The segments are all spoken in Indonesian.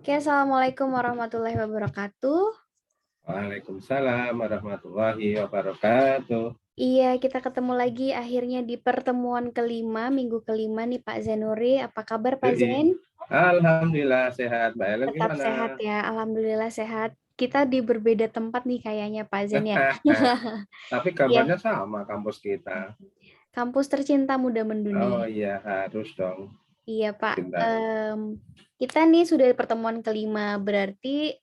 Oke, Assalamualaikum warahmatullahi wabarakatuh. Waalaikumsalam warahmatullahi wabarakatuh. Iya, kita ketemu lagi akhirnya di pertemuan kelima, minggu kelima nih Pak Zainuri. Apa kabar Pak Zain? Alhamdulillah sehat. Mbak Ellen Tetap gimana? sehat ya, Alhamdulillah sehat. Kita di berbeda tempat nih kayaknya Pak Zain ya. Tapi Iya, gambarnya sama kampus kita. kampus tercinta muda Oh mendunia. iya, harus dong. Iya Pak, Cinta. kita nih sudah di pertemuan kelima, berarti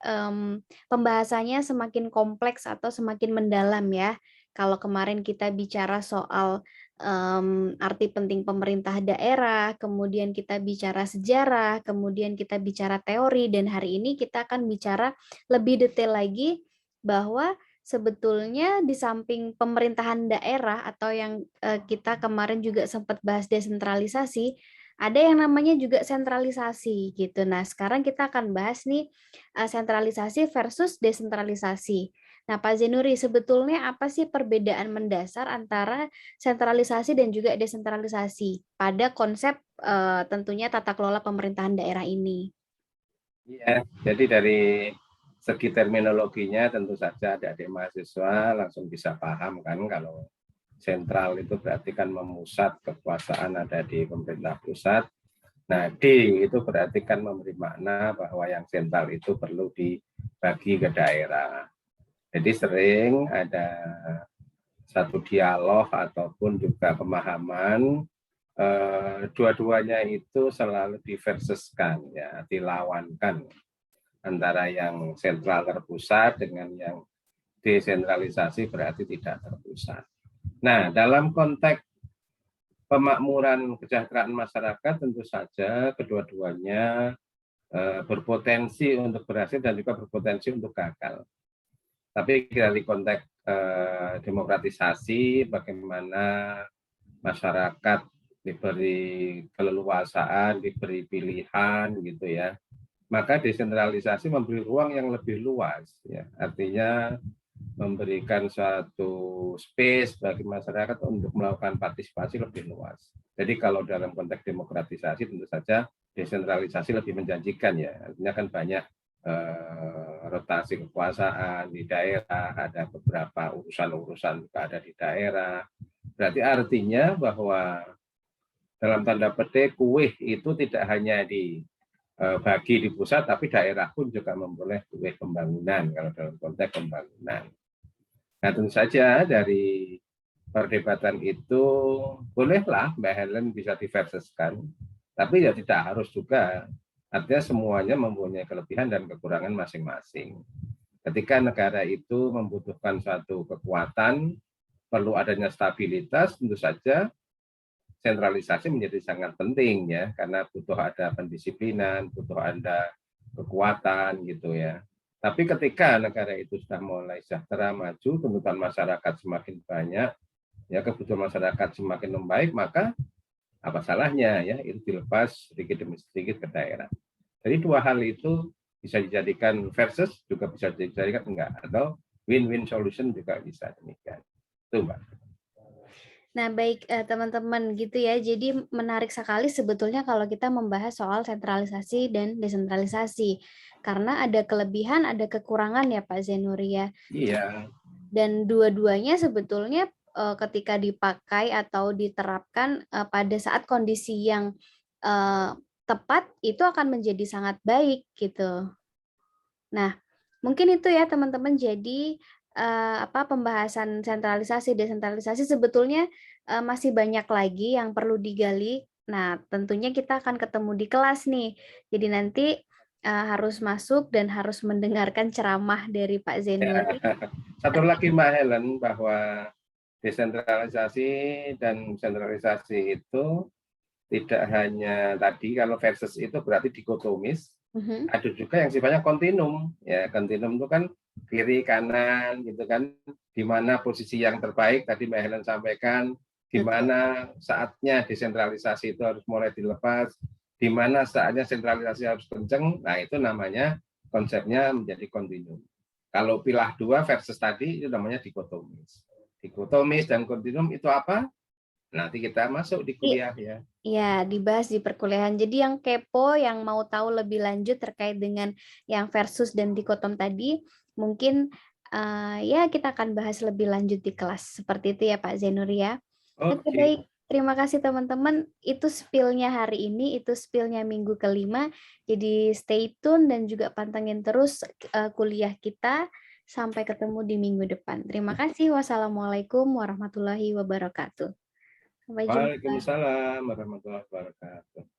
pembahasannya semakin kompleks atau semakin mendalam ya. Kalau kemarin kita bicara soal arti penting pemerintah daerah, kemudian kita bicara sejarah, kemudian kita bicara teori, dan hari ini kita akan bicara lebih detail lagi bahwa sebetulnya di samping pemerintahan daerah atau yang kita kemarin juga sempat bahas desentralisasi, ada yang namanya juga sentralisasi gitu. Nah, sekarang kita akan bahas nih sentralisasi versus desentralisasi. Nah, Pak Zenuri, sebetulnya apa sih perbedaan mendasar antara sentralisasi dan juga desentralisasi pada konsep tentunya tata kelola pemerintahan daerah ini? Iya, jadi dari segi terminologinya tentu saja adik-adik mahasiswa langsung bisa paham kan kalau sentral itu berarti kan memusat kekuasaan ada di pemerintah pusat. Nah, D itu berarti kan memberi makna bahwa yang sentral itu perlu dibagi ke daerah. Jadi sering ada satu dialog ataupun juga pemahaman dua-duanya itu selalu diversuskan ya, dilawankan antara yang sentral terpusat dengan yang desentralisasi berarti tidak terpusat. Nah, dalam konteks pemakmuran kesejahteraan masyarakat tentu saja kedua-duanya berpotensi untuk berhasil dan juga berpotensi untuk gagal. Tapi dari konteks demokratisasi, bagaimana masyarakat diberi keleluasaan, diberi pilihan gitu ya. Maka desentralisasi memberi ruang yang lebih luas ya. Artinya memberikan suatu space bagi masyarakat untuk melakukan partisipasi lebih luas. Jadi kalau dalam konteks demokratisasi tentu saja desentralisasi lebih menjanjikan ya. Artinya kan banyak rotasi kekuasaan di daerah, ada beberapa urusan-urusan juga ada di daerah. Berarti artinya bahwa dalam tanda petik kue itu tidak hanya dibagi di pusat, tapi daerah pun juga memperoleh kue pembangunan kalau dalam konteks pembangunan. Nah tentu saja dari perdebatan itu bolehlah Mbak Helen bisa diverseskan, tapi ya tidak harus juga. Artinya semuanya mempunyai kelebihan dan kekurangan masing-masing. Ketika negara itu membutuhkan suatu kekuatan, perlu adanya stabilitas, tentu saja sentralisasi menjadi sangat penting ya, karena butuh ada pendisiplinan, butuh ada kekuatan gitu ya. Tapi ketika negara itu sudah mulai sejahtera maju, tuntutan masyarakat semakin banyak, ya kebutuhan masyarakat semakin membaik, maka apa salahnya ya itu dilepas sedikit demi sedikit ke daerah. Jadi dua hal itu bisa dijadikan versus juga bisa dijadikan enggak, atau win-win solution juga bisa demikian. Itu Mbak. Nah, baik teman-teman gitu ya. Jadi menarik sekali sebetulnya kalau kita membahas soal sentralisasi dan desentralisasi. Karena ada kelebihan, ada kekurangan ya Pak Zainuri ya. Iya. Dan dua-duanya sebetulnya ketika dipakai atau diterapkan pada saat kondisi yang tepat itu akan menjadi sangat baik gitu. Nah, mungkin itu ya teman-teman. Jadi pembahasan sentralisasi desentralisasi sebetulnya masih banyak lagi yang perlu digali. Nah, tentunya kita akan ketemu di kelas nih. Jadi nanti harus masuk dan harus mendengarkan ceramah dari Pak Zainuri. Satu lagi Mbak Helen, bahwa desentralisasi dan sentralisasi itu tidak hanya tadi, kalau versus itu berarti dikotomis, ada juga yang sifatnya kontinum. Ya, kontinum itu kan kiri kanan gitu kan, di mana posisi yang terbaik tadi Mbak Helen sampaikan, di mana saatnya desentralisasi itu harus mulai dilepas, di mana saatnya sentralisasi harus kenceng. Nah, itu namanya konsepnya menjadi kontinum. Kalau pilah dua versus tadi itu namanya dikotomis. Dikotomis dan kontinum itu apa? Nanti kita masuk di I kuliah ya. iya, dibahas di perkuliahan. Jadi yang kepo, yang mau tahu lebih lanjut terkait dengan yang versus dan dikotom tadi, mungkin ya kita akan bahas lebih lanjut di kelas. Seperti itu ya Pak Zainur ya. Oke, Oke, baik. Terima kasih teman-teman. Itu spill-nya hari ini, itu spill-nya minggu kelima. Jadi stay tune dan juga pantengin terus kuliah kita. Sampai ketemu di minggu depan. Terima kasih. Wassalamualaikum warahmatullahi wabarakatuh. Sampai jumpa. waalaikumsalam warahmatullahi wabarakatuh.